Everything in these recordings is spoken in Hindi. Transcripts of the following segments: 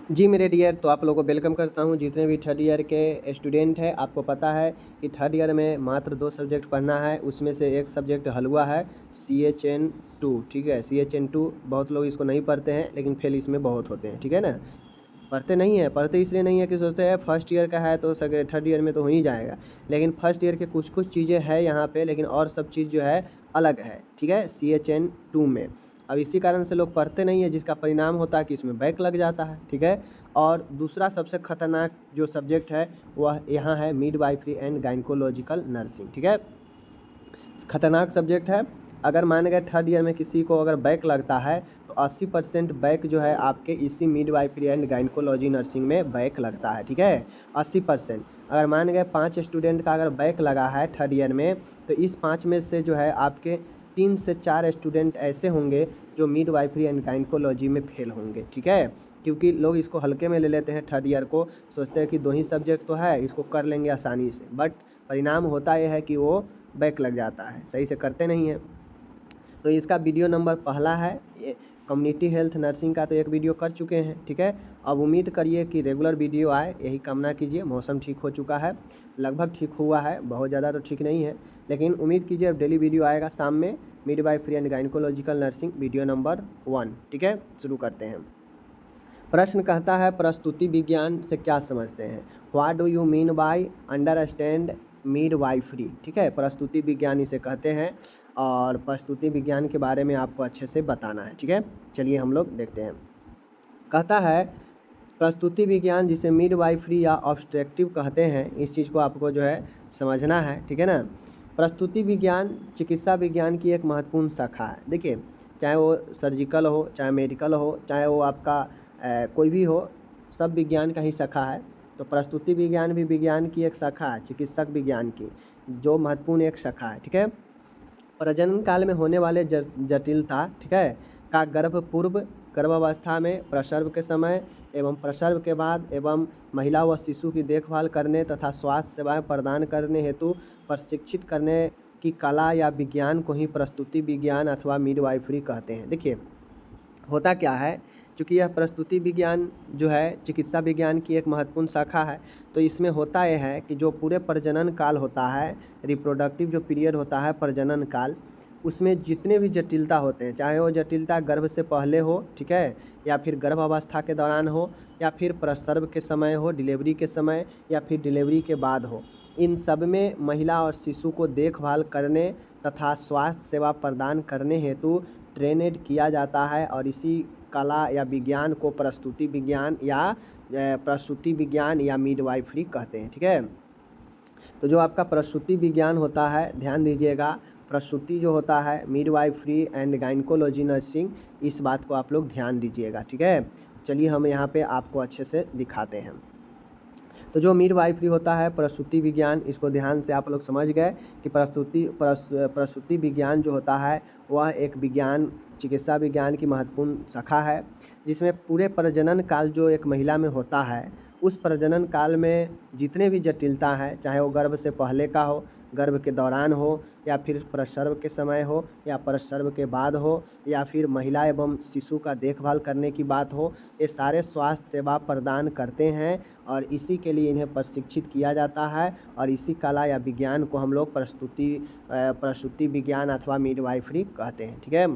जी मेरे डियर, तो आप लोगों को वेलकम करता हूँ। जितने भी थर्ड ईयर के स्टूडेंट हैं, आपको पता है कि थर्ड ईयर में मात्र 2 सब्जेक्ट पढ़ना है। उसमें से एक सब्जेक्ट हलवा है, CHN2। ठीक है, CHN2 बहुत लोग इसको नहीं पढ़ते हैं, लेकिन फेल इसमें बहुत होते हैं। ठीक है ना, पढ़ते नहीं है। पढ़ते इसलिए नहीं है कि सोचते हैं फर्स्ट ईयर का है तो सके थर्ड ईयर में तो हो ही जाएगा, लेकिन फर्स्ट ईयर के कुछ कुछ चीज़ें हैं यहाँ पे, लेकिन और सब चीज़ जो है अलग है। ठीक है, CHN2 में अब इसी कारण से लोग पढ़ते नहीं है, जिसका परिणाम होता है कि इसमें बैक लग जाता है। ठीक है, और दूसरा सबसे खतरनाक जो सब्जेक्ट है वह यहाँ है मिडवाइफरी एंड गायनेकोलॉजिकल नर्सिंग। ठीक है, खतरनाक सब्जेक्ट है। अगर मान गए थर्ड ईयर में किसी को अगर बैक लगता है तो 80% बैक जो है आपके इसी मिडवाइफरी एंड गायनेकोलॉजी नर्सिंग में बैक लगता है। ठीक है, 80%। अगर मान गए 5 स्टूडेंट का अगर बैक लगा है थर्ड ईयर में, तो इस 5 में से जो है आपके 3 से 4 स्टूडेंट ऐसे होंगे जो मिडवाइफरी एंड गायनेकोलॉजी में फेल होंगे। ठीक है, क्योंकि लोग इसको हल्के में ले लेते हैं। थर्ड ईयर को सोचते हैं कि 2 ही सब्जेक्ट तो है, इसको कर लेंगे आसानी से, बट परिणाम होता यह है कि वो बैक लग जाता है, सही से करते नहीं हैं। तो इसका वीडियो नंबर पहला है, ये कम्युनिटी हेल्थ नर्सिंग का तो एक वीडियो कर चुके हैं। ठीक है, अब उम्मीद करिए कि रेगुलर वीडियो आए, यही कामना कीजिए। मौसम ठीक हो चुका है, लगभग ठीक हुआ है, बहुत ज़्यादा तो ठीक नहीं है, लेकिन उम्मीद कीजिए अब डेली वीडियो आएगा शाम में। Midwifery and gynaecological nursing video number 1। ठीक है, शुरू करते हैं। प्रश्न कहता है प्रस्तुति विज्ञान से क्या समझते हैं। What do you mean by understand midwifery. ठीक है, प्रस्तुति विज्ञान इसे कहते हैं और प्रस्तुति विज्ञान के बारे में आपको अच्छे से बताना है। ठीक है, चलिए हम लोग देखते हैं। कहता है प्रस्तुति विज्ञान, जिसे मिडवाइफरी या ऑब्स्ट्रक्टिव कहते हैं, इस चीज़ को आपको जो है समझना है। ठीक है ना, प्रस्तुति विज्ञान चिकित्सा विज्ञान की एक महत्वपूर्ण शाखा है। देखिए, चाहे वो सर्जिकल हो, चाहे मेडिकल हो, चाहे वो आपका कोई भी हो, सब विज्ञान का ही शाखा है। तो प्रस्तुति विज्ञान भी विज्ञान की एक शाखा है, चिकित्सक विज्ञान की, जो महत्वपूर्ण एक शाखा है। ठीक है, प्रजनन काल में होने वाले जटिलता, ठीक है, का गर्भपूर्व, गर्भावस्था में, प्रसव के समय एवं प्रसव के बाद एवं महिला व शिशु की देखभाल करने तथा स्वास्थ्य सेवाएं प्रदान करने हेतु प्रशिक्षित करने की कला या विज्ञान को ही प्रस्तुति विज्ञान अथवा मिडवाइफरी कहते हैं। देखिए, होता क्या है, चूँकि यह प्रस्तुति विज्ञान जो है चिकित्सा विज्ञान की एक महत्वपूर्ण शाखा है, तो इसमें होता यह है कि जो पूरे प्रजनन काल होता है, रिप्रोडक्टिव जो पीरियड होता है प्रजनन काल, उसमें जितने भी जटिलता होते हैं, चाहे वो जटिलता गर्भ से पहले हो, ठीक है, या फिर गर्भावस्था के दौरान हो, या फिर प्रसव के समय हो, डिलीवरी के समय, या फिर डिलीवरी के बाद हो, इन सब में महिला और शिशु को देखभाल करने तथा स्वास्थ्य सेवा प्रदान करने हेतु ट्रेनेड किया जाता है। और इसी कला या विज्ञान को प्रस्तुति विज्ञान या मिडवाइफरी कहते हैं। ठीक है, तो जो आपका प्रसूति विज्ञान होता है, ध्यान दीजिएगा, प्रसूति जो होता है मिडवाइफरी एंड गायनेकोलॉजी नर्सिंग, इस बात को आप लोग ध्यान दीजिएगा। ठीक है, चलिए हम यहाँ पे आपको अच्छे से दिखाते हैं। तो जो मिडवाइफरी होता है प्रसूति विज्ञान, इसको ध्यान से आप लोग समझ गए कि प्रसूति विज्ञान जो होता है वह एक विज्ञान, चिकित्सा विज्ञान की महत्वपूर्ण शाखा है, जिसमें पूरे प्रजनन काल जो एक महिला में होता है, उस प्रजनन काल में जितने भी जटिलता है, चाहे वो गर्भ से पहले का हो, गर्भ के दौरान हो, या फिर प्रसव के समय हो, या प्रसव के बाद हो, या फिर महिला एवं शिशु का देखभाल करने की बात हो, ये सारे स्वास्थ्य सेवा प्रदान करते हैं और इसी के लिए इन्हें प्रशिक्षित किया जाता है। और इसी कला या विज्ञान को हम लोग प्रसूति विज्ञान अथवा मिडवाइफरी कहते हैं। ठीक है,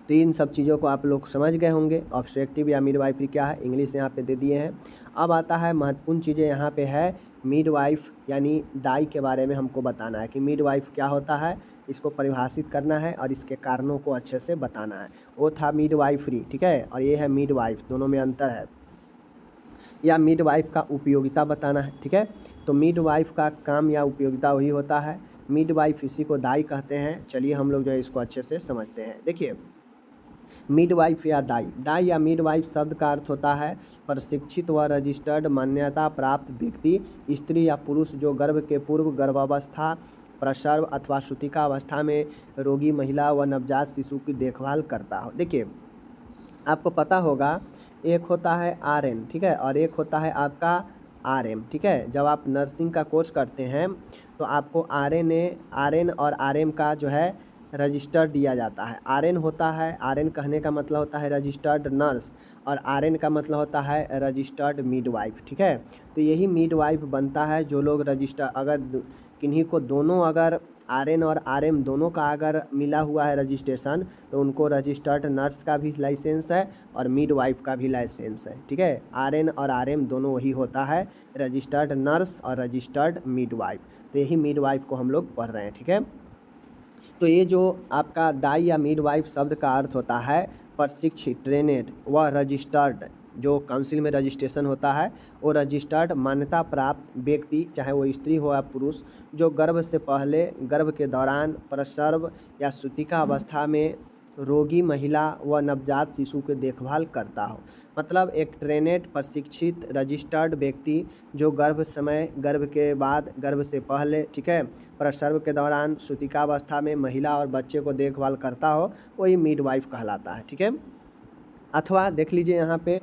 तो इन सब चीज़ों को आप लोग समझ गए होंगे। ऑब्स्ट्रक्टिव या मिडवाइफरी क्या है, इंग्लिश यहाँ पे दे दिए हैं। अब आता है महत्वपूर्ण चीज़ें यहाँ पे है मिडवाइफ यानी दाई के बारे में हमको बताना है कि मिडवाइफ क्या होता है, इसको परिभाषित करना है और इसके कारणों को अच्छे से बताना है। वो था मिडवाइफरी, ठीक है, और ये है मिडवाइफ, दोनों में अंतर है। या मिडवाइफ का उपयोगिता बताना है। ठीक है, तो मिडवाइफ का काम या उपयोगिता वही होता है। मिडवाइफ इसी को दाई कहते हैं। चलिए हम लोग जो है इसको अच्छे से समझते हैं। देखिए, मिडवाइफ या दाई या मिडवाइफ शब्द का अर्थ होता है प्रशिक्षित व रजिस्टर्ड मान्यता प्राप्त व्यक्ति, स्त्री या पुरुष जो गर्भ के पूर्व, गर्भावस्था, प्रसव अथवा सूतिका अवस्था में रोगी महिला व नवजात शिशु की देखभाल करता हो। देखिए, आपको पता होगा एक होता है RN, ठीक है, और एक होता है आपका RM। ठीक है, जब आप नर्सिंग का कोर्स करते हैं तो आपको RN और RM का जो है रजिस्टर दिया जाता है। RN होता है, RN कहने का मतलब होता है रजिस्टर्ड नर्स, और RN का मतलब होता है रजिस्टर्ड मिडवाइफ, ठीक है। तो यही मिडवाइफ बनता है जो लोग रजिस्टर, अगर किन्हीं को दोनों अगर RN और RM दोनों का अगर मिला हुआ है रजिस्ट्रेशन, तो उनको रजिस्टर्ड नर्स का भी लाइसेंस है और मिडवाइफ का भी लाइसेंस है, ठीक है। RN और RM दोनों वही होता है, रजिस्टर्ड नर्स और रजिस्टर्ड मिडवाइफ। तो यही मिडवाइफ को हम लोग पढ़ रहे हैं, ठीक है। तो ये जो आपका दाई या मिडवाइफ शब्द का अर्थ होता है प्रशिक्षित, ट्रेनेड व रजिस्टर्ड, जो काउंसिल में रजिस्ट्रेशन होता है वो रजिस्टर्ड मान्यता प्राप्त व्यक्ति, चाहे वो स्त्री हो या पुरुष, जो गर्भ से पहले, गर्भ के दौरान, प्रसव या सूतिका अवस्था में रोगी महिला व नवजात शिशु की देखभाल करता हो। मतलब एक ट्रेनेड, प्रशिक्षित, रजिस्टर्ड व्यक्ति जो गर्भ समय, गर्भ के बाद, गर्भ से पहले, ठीक है, प्रसव के दौरान, सूतिका अवस्था में महिला और बच्चे को देखभाल करता हो, वही मिडवाइफ कहलाता है, ठीक है। अथवा देख लीजिए यहाँ पे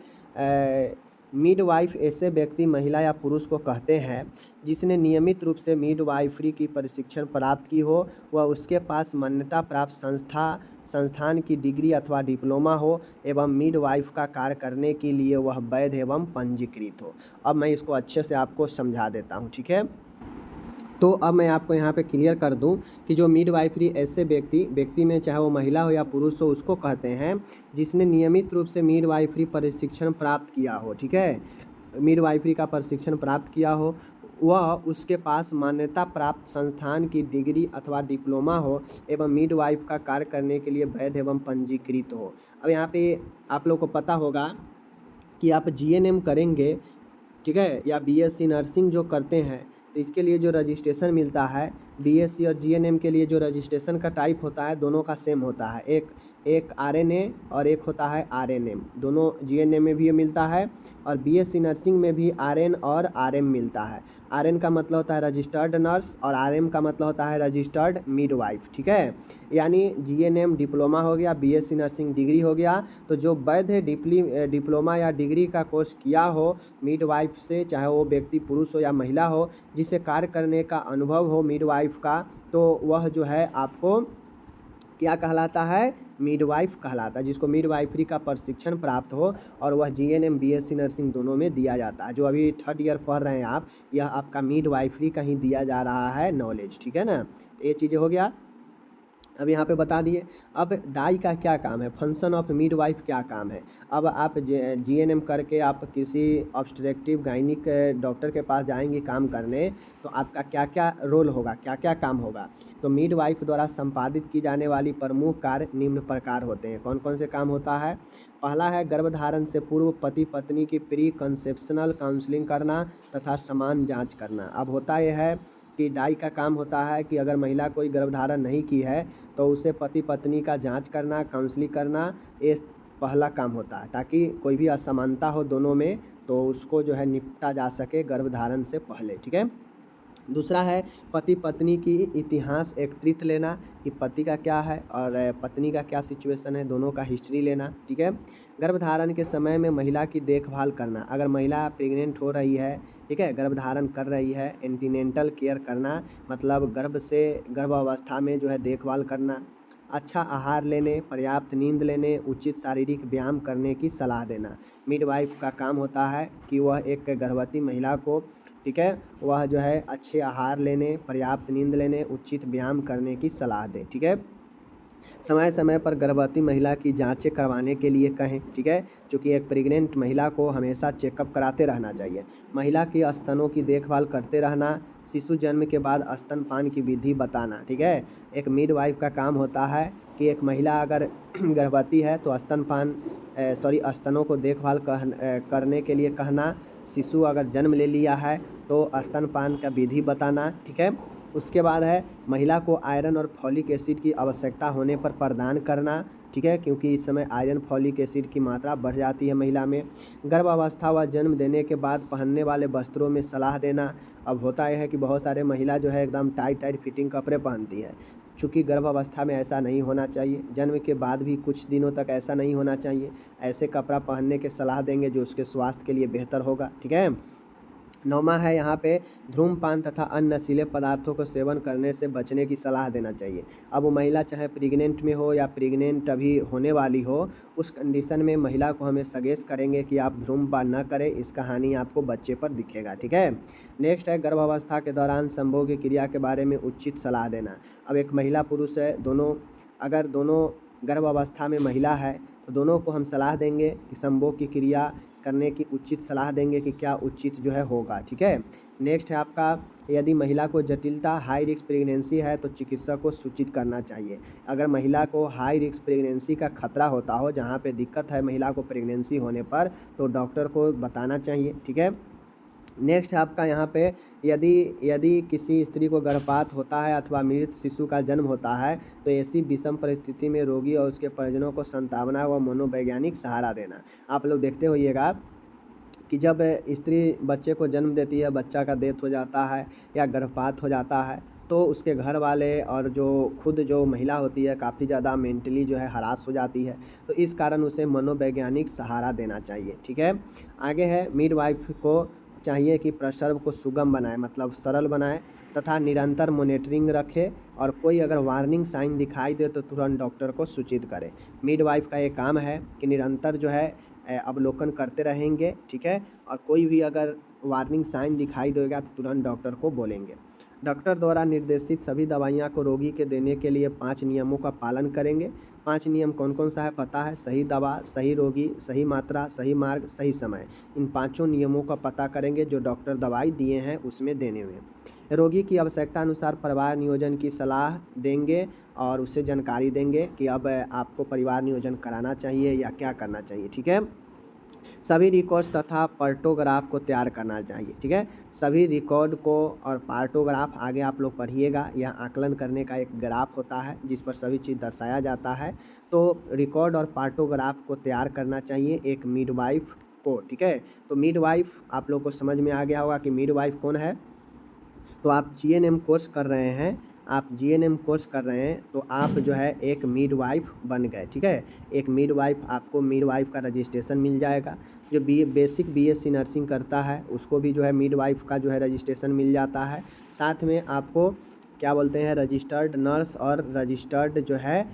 मिडवाइफ ऐसे व्यक्ति, महिला या पुरुष को कहते हैं जिसने नियमित रूप से मिडवाइफरी की प्रशिक्षण प्राप्त की हो, वह उसके पास मान्यता प्राप्त संस्थान की डिग्री अथवा डिप्लोमा हो एवं मिडवाइफ का कार्य करने के लिए वह वैध एवं पंजीकृत हो। अब मैं इसको अच्छे से आपको समझा देता हूँ, ठीक है। तो अब मैं आपको यहाँ पे क्लियर कर दूँ कि जो मिडवाइफरी ऐसे व्यक्ति में, चाहे वो महिला हो या पुरुष हो, उसको कहते हैं जिसने नियमित रूप से मिडवाइफरी प्रशिक्षण प्राप्त किया हो, ठीक है। मिडवाइफरी का प्रशिक्षण प्राप्त किया हो, वह उसके पास मान्यता प्राप्त संस्थान की डिग्री अथवा डिप्लोमा हो एवं मिडवाइफ का कार्य करने के लिए वैध एवं पंजीकृत हो। अब यहाँ पे आप लोग को पता होगा कि आप GNM करेंगे, ठीक है, या BSc नर्सिंग जो करते हैं, तो इसके लिए जो रजिस्ट्रेशन मिलता है, BSc और GNM के लिए जो रजिस्ट्रेशन का टाइप होता है दोनों का सेम होता है। एक RNA और एक होता है RNM, दोनों GNM में भी मिलता है और BSc नर्सिंग में भी RN और RM मिलता है। RN का मतलब होता है रजिस्टर्ड नर्स और RM का मतलब होता है रजिस्टर्ड मिडवाइफ, ठीक है। यानी GNM डिप्लोमा हो गया, BSc नर्सिंग डिग्री हो गया। तो जो वैध डिप्लोमा या डिग्री का कोर्स किया हो मिडवाइफ से, चाहे वो व्यक्ति पुरुष हो या महिला हो, जिसे कार्य करने का अनुभव हो मिडवाइफ का, तो वह जो है आपको क्या कहलाता है, मिडवाइफ कहलाता है, जिसको मिडवाइफरी का प्रशिक्षण प्राप्त हो और वह GNM BSc नर्सिंग दोनों में दिया जाता है। जो अभी 3rd ईयर पढ़ रहे हैं आप, यह आपका मिडवाइफरी का ही दिया जा रहा है नॉलेज, ठीक है ना। ये चीज़ें हो गया। अब यहाँ पे बता दिए। अब दाई का क्या काम है, फंक्शन ऑफ मिडवाइफ क्या काम है। अब आप GNM करके आप किसी ऑब्स्ट्रक्टिव गायनिक डॉक्टर के पास जाएंगे काम करने, तो आपका क्या क्या रोल होगा, क्या क्या काम होगा। तो मिडवाइफ द्वारा संपादित की जाने वाली प्रमुख कार्य निम्न प्रकार होते हैं। कौन कौन से काम होता है। पहला है गर्भधारण से पूर्व पति पत्नी की प्री कंसेप्शनल काउंसलिंग करना तथा समान जाँच करना। अब होता यह है कि दाई का काम होता है कि अगर महिला कोई गर्भधारण नहीं की है तो उसे पति पत्नी का जांच करना, काउंसलिंग करना, ये पहला काम होता है, ताकि कोई भी असमानता हो दोनों में तो उसको जो है निपटा जा सके गर्भधारण से पहले, ठीक है। दूसरा है पति पत्नी की इतिहास एकत्रित लेना कि पति का क्या है और पत्नी का क्या सिचुएशन है, दोनों का हिस्ट्री लेना, ठीक है। गर्भधारण के समय में महिला की देखभाल करना, अगर महिला प्रेग्नेंट हो रही है, ठीक है, गर्भधारण कर रही है, एंटीनेंटल केयर करना, मतलब गर्भावस्था में जो है देखभाल करना, अच्छा आहार लेने, पर्याप्त नींद लेने, उचित शारीरिक व्यायाम करने की सलाह देना। मिडवाइफ का काम होता है कि वह एक गर्भवती महिला को, ठीक है, वह जो है अच्छे आहार लेने, पर्याप्त नींद लेने, उचित व्यायाम करने की सलाह दे, ठीक है। समय समय पर गर्भवती महिला की जांचें करवाने के लिए कहें, ठीक है, क्योंकि एक प्रेग्नेंट महिला को हमेशा चेकअप कराते रहना चाहिए। महिला की स्तनों की देखभाल करते रहना, शिशु जन्म के बाद स्तनपान की विधि बताना, ठीक है। एक मिडवाइफ का काम होता है कि एक महिला अगर गर्भवती है तो स्तनों को देखभाल करने के लिए कहना, शिशु अगर जन्म ले लिया है तो स्तनपान का विधि बताना, ठीक है। उसके बाद है महिला को आयरन और फॉलिक एसिड की आवश्यकता होने पर प्रदान करना, ठीक है, क्योंकि इस समय आयरन फॉलिक एसिड की मात्रा बढ़ जाती है महिला में। गर्भावस्था व जन्म देने के बाद पहनने वाले वस्त्रों में सलाह देना। अब होता यह है कि बहुत सारे महिला जो है एकदम टाइट फिटिंग कपड़े पहनती है, चूँकि गर्भावस्था में ऐसा नहीं होना चाहिए, जन्म के बाद भी कुछ दिनों तक ऐसा नहीं होना चाहिए। ऐसे कपड़ा पहनने के सलाह देंगे जो उसके स्वास्थ्य के लिए बेहतर होगा, ठीक है। 9वां है यहाँ पे धूम्रपान तथा अन्य नशीले पदार्थों को सेवन करने से बचने की सलाह देना चाहिए। अब वो महिला चाहे प्रेग्नेंट में हो या प्रेग्नेंट अभी होने वाली हो, उस कंडीशन में महिला को हमें सजेस्ट करेंगे कि आप धूम्रपान न करें, इसका हानि आपको बच्चे पर दिखेगा, ठीक है। नेक्स्ट है गर्भावस्था के दौरान संभोग की क्रिया के बारे में उचित सलाह देना। अब एक महिला पुरुष है, अगर दोनों गर्भावस्था में महिला है तो दोनों को हम सलाह देंगे कि संभोग की क्रिया करने की उचित सलाह देंगे कि क्या उचित जो है होगा, ठीक है। नेक्स्ट है आपका, यदि महिला को जटिलता हाई रिस्क प्रेगनेंसी है तो चिकित्सक को सूचित करना चाहिए। अगर महिला को हाई रिस्क प्रेगनेंसी का खतरा होता हो, जहाँ पे दिक्कत है महिला को प्रेगनेंसी होने पर, तो डॉक्टर को बताना चाहिए, ठीक है। नेक्स्ट है आपका यहाँ पे, यदि किसी स्त्री को गर्भपात होता है अथवा मृत शिशु का जन्म होता है तो ऐसी विषम परिस्थिति में रोगी और उसके परिजनों को सांत्वना व मनोवैज्ञानिक सहारा देना। आप लोग देखते होइएगा कि जब स्त्री बच्चे को जन्म देती है, बच्चा का डेथ हो जाता है या गर्भपात हो जाता है, तो उसके घर वाले और जो महिला होती है काफ़ी ज़्यादा मेंटली जो है हरास हो जाती है, तो इस कारण उसे मनोवैज्ञानिक सहारा देना चाहिए, ठीक है। आगे है, मिडवाइफ को चाहिए कि प्रसव को सुगम बनाए, मतलब सरल बनाए तथा निरंतर मॉनिटरिंग रखे, और कोई अगर वार्निंग साइन दिखाई दे तो तुरंत डॉक्टर को सूचित करें। मिडवाइफ का ये काम है कि निरंतर जो है अवलोकन करते रहेंगे, ठीक है, और कोई भी अगर वार्निंग साइन दिखाई देगा तो तुरंत डॉक्टर को बोलेंगे। डॉक्टर द्वारा निर्देशित सभी दवाइयाँ को रोगी के देने के लिए 5 नियमों का पालन करेंगे। 5 नियम कौन कौन सा है पता है? सही दवा, सही रोगी, सही मात्रा, सही मार्ग, सही समय। इन 5 नियमों का पता करेंगे जो डॉक्टर दवाई दिए हैं उसमें देने हुए। रोगी की आवश्यकता अनुसार परिवार नियोजन की सलाह देंगे और उससे जानकारी देंगे कि अब आपको परिवार नियोजन कराना चाहिए या क्या करना चाहिए, ठीक है। सभी रिकॉर्ड्स तथा पार्टोग्राफ को तैयार करना चाहिए, ठीक है। सभी रिकॉर्ड को और पार्टोग्राफ आगे आप लोग पढ़िएगा, यह आकलन करने का एक ग्राफ होता है जिस पर सभी चीज़ दर्शाया जाता है। तो रिकॉर्ड और पार्टोग्राफ को तैयार करना चाहिए एक मिडवाइफ को, ठीक है। तो मिडवाइफ आप लोग को समझ में आ गया होगा कि मिडवाइफ कौन है। तो आप जीएनएम कोर्स कर रहे हैं, तो आप जो है एक मिडवाइफ बन गए, ठीक है। एक मिडवाइफ, आपको मिडवाइफ का रजिस्ट्रेशन मिल जाएगा। जो बेसिक बीएससी नर्सिंग करता है उसको भी जो है मिडवाइफ का जो है रजिस्ट्रेशन मिल जाता है। साथ में आपको क्या बोलते हैं, रजिस्टर्ड नर्स और रजिस्टर्ड जो है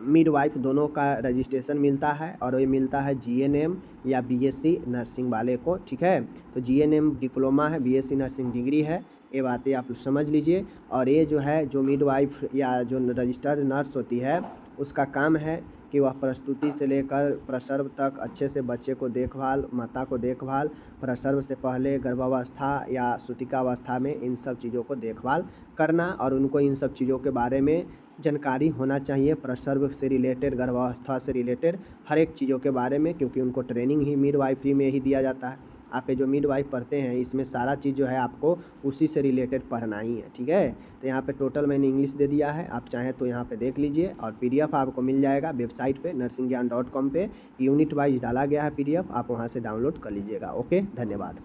मिडवाइफ दोनों का रजिस्ट्रेशन मिलता है, और ये मिलता है जीएनएम या बीएससी नर्सिंग वाले को, ठीक है। तो जीएनएम डिप्लोमा है, बीएससी नर्सिंग डिग्री है, ये बातें आप समझ लीजिए। और ये जो है जो मिडवाइफ या जो रजिस्टर्ड नर्स होती है उसका काम है कि वह प्रस्तुति से लेकर प्रसव तक अच्छे से बच्चे को देखभाल, माता को देखभाल, प्रसव से पहले गर्भावस्था या सूतिकावस्था में इन सब चीज़ों को देखभाल करना, और उनको इन सब चीज़ों के बारे में जानकारी होना चाहिए, प्रसव से रिलेटेड, गर्भावस्था से रिलेटेड हर एक चीज़ों के बारे में, क्योंकि उनको ट्रेनिंग ही मिडवाइफरी में ही दिया जाता है। आप ये जो मिडवाइफ पढ़ते हैं इसमें सारा चीज़ जो है आपको उसी से रिलेटेड पढ़ना ही है, ठीक है। तो यहाँ पे टोटल मैंने इंग्लिश दे दिया है, आप चाहें तो यहाँ पे देख लीजिए, और पीडीएफ आपको मिल जाएगा वेबसाइट पे nursingyan.com पे, यूनिट वाइज डाला गया है पीडीएफ, आप वहाँ से डाउनलोड कर लीजिएगा। ओके, धन्यवाद।